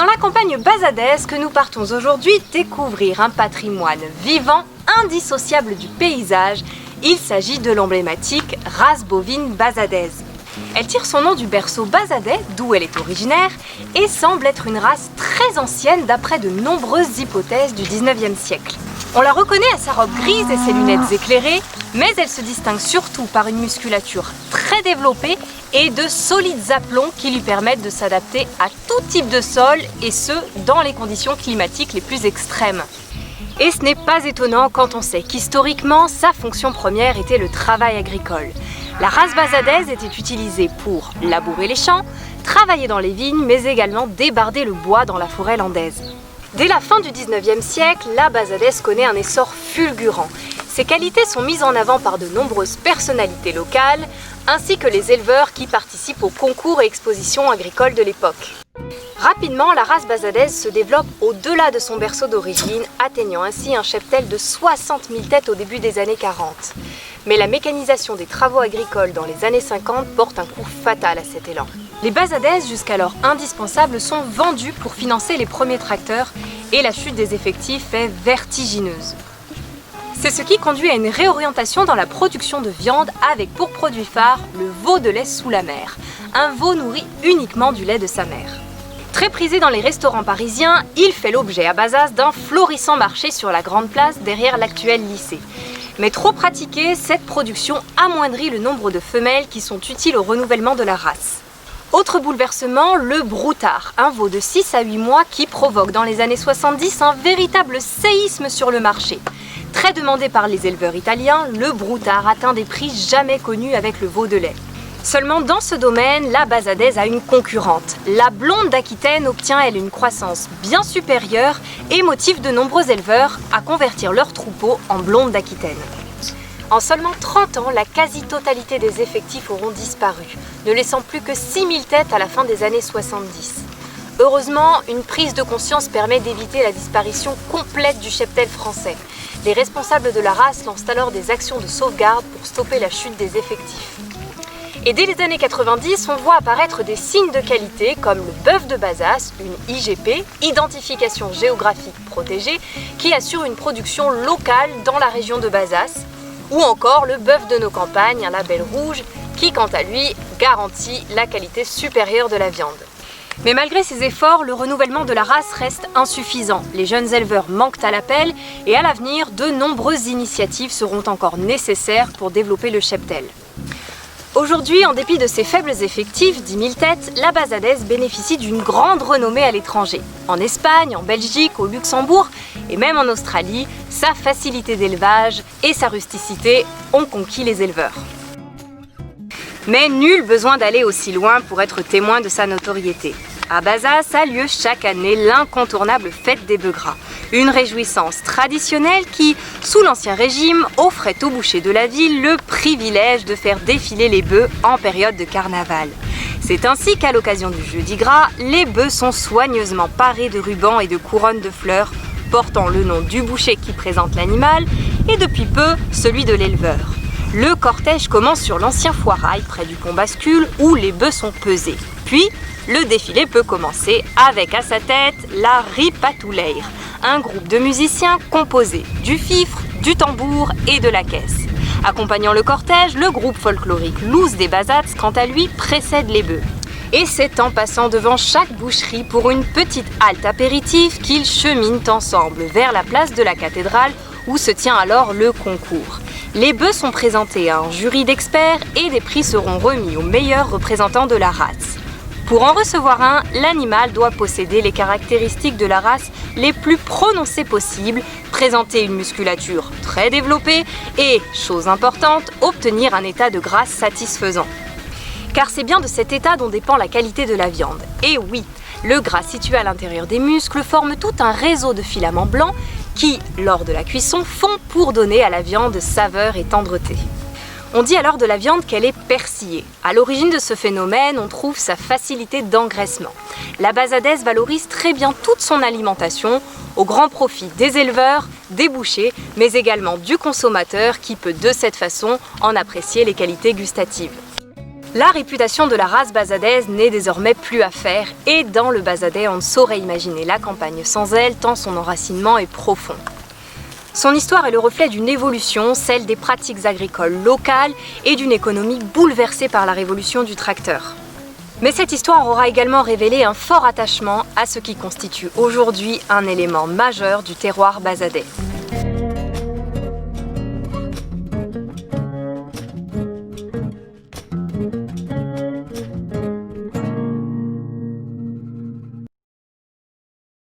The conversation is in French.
dans la campagne bazadaise que nous partons aujourd'hui découvrir un patrimoine vivant, indissociable du paysage. Il s'agit de l'emblématique race bovine bazadaise. Elle tire son nom du berceau bazadais, d'où elle est originaire, et semble être une race très ancienne d'après de nombreuses hypothèses du 19e siècle. On la reconnaît à sa robe grise et ses lunettes éclairées, mais elle se distingue surtout par une musculature très développée et de solides aplombs qui lui permettent de s'adapter à tout type de sol, et ce, dans les conditions climatiques les plus extrêmes. Et ce n'est pas étonnant quand on sait qu'historiquement, sa fonction première était le travail agricole. La race bazadaise était utilisée pour labourer les champs, travailler dans les vignes, mais également débarder le bois dans la forêt landaise. Dès la fin du 19e siècle, la bazadaise connaît un essor fulgurant. Ses qualités sont mises en avant par de nombreuses personnalités locales, ainsi que les éleveurs qui participent aux concours et expositions agricoles de l'époque. Rapidement, la race bazadaise se développe au-delà de son berceau d'origine, atteignant ainsi un cheptel de 60 000 têtes au début des années 40. Mais la mécanisation des travaux agricoles dans les années 50 porte un coup fatal à cet élan. Les bazadaises, jusqu'alors indispensables, sont vendues pour financer les premiers tracteurs et la chute des effectifs est vertigineuse. C'est ce qui conduit à une réorientation dans la production de viande avec pour produit phare le veau de lait sous la mer, un veau nourri uniquement du lait de sa mère. Très prisé dans les restaurants parisiens, il fait l'objet à Bazas d'un florissant marché sur la Grande Place derrière l'actuel lycée. Mais trop pratiquée, cette production amoindrit le nombre de femelles qui sont utiles au renouvellement de la race. Autre bouleversement, le broutard, un veau de 6 à 8 mois qui provoque dans les années 70 un véritable séisme sur le marché. Très demandé par les éleveurs italiens, le broutard atteint des prix jamais connus avec le veau de lait. Seulement dans ce domaine, la bazadaise a une concurrente. La blonde d'Aquitaine obtient elle une croissance bien supérieure et motive de nombreux éleveurs à convertir leurs troupeaux en blonde d'Aquitaine. En seulement 30 ans, la quasi-totalité des effectifs auront disparu, ne laissant plus que 6 000 têtes à la fin des années 70. Heureusement, une prise de conscience permet d'éviter la disparition complète du cheptel français. Les responsables de la race lancent alors des actions de sauvegarde pour stopper la chute des effectifs. Et dès les années 90, on voit apparaître des signes de qualité comme le bœuf de Bazas, une IGP, identification géographique protégée, qui assure une production locale dans la région de Bazas, ou encore le bœuf de nos campagnes, un label rouge, qui quant à lui garantit la qualité supérieure de la viande. Mais malgré ces efforts, le renouvellement de la race reste insuffisant. Les jeunes éleveurs manquent à l'appel et à l'avenir, de nombreuses initiatives seront encore nécessaires pour développer le cheptel. Aujourd'hui, en dépit de ses faibles effectifs, 10 000 têtes, la bazadaise bénéficie d'une grande renommée à l'étranger. En Espagne, en Belgique, au Luxembourg et même en Australie, sa facilité d'élevage et sa rusticité ont conquis les éleveurs. Mais nul besoin d'aller aussi loin pour être témoin de sa notoriété. À Bazas a lieu chaque année l'incontournable fête des bœufs gras, une réjouissance traditionnelle qui, sous l'Ancien Régime, offrait aux bouchers de la ville le privilège de faire défiler les bœufs en période de carnaval. C'est ainsi qu'à l'occasion du jeudi gras, les bœufs sont soigneusement parés de rubans et de couronnes de fleurs, portant le nom du boucher qui présente l'animal et depuis peu celui de l'éleveur. Le cortège commence sur l'ancien foirail près du pont bascule où les bœufs sont pesés. Puis, le défilé peut commencer avec à sa tête la Ripatouleir, un groupe de musiciens composé du fifre, du tambour et de la caisse. Accompagnant le cortège, le groupe folklorique Loose des Bazats, quant à lui, précède les bœufs. Et c'est en passant devant chaque boucherie pour une petite halte apéritive qu'ils cheminent ensemble vers la place de la cathédrale où se tient alors le concours. Les bœufs sont présentés à un jury d'experts et des prix seront remis aux meilleurs représentants de la race. Pour en recevoir un, l'animal doit posséder les caractéristiques de la race les plus prononcées possibles, présenter une musculature très développée et, chose importante, obtenir un état de grâce satisfaisant. Car c'est bien de cet état dont dépend la qualité de la viande. Et oui, le gras situé à l'intérieur des muscles forme tout un réseau de filaments blancs qui, lors de la cuisson, font pour donner à la viande saveur et tendreté. On dit alors de la viande qu'elle est persillée. À l'origine de ce phénomène, on trouve sa facilité d'engraissement. La bazadaise valorise très bien toute son alimentation, au grand profit des éleveurs, des bouchers, mais également du consommateur qui peut de cette façon en apprécier les qualités gustatives. La réputation de la race bazadaise n'est désormais plus à faire et dans le Bazadais, on ne saurait imaginer la campagne sans elle tant son enracinement est profond. Son histoire est le reflet d'une évolution, celle des pratiques agricoles locales et d'une économie bouleversée par la révolution du tracteur. Mais cette histoire aura également révélé un fort attachement à ce qui constitue aujourd'hui un élément majeur du terroir bazadais.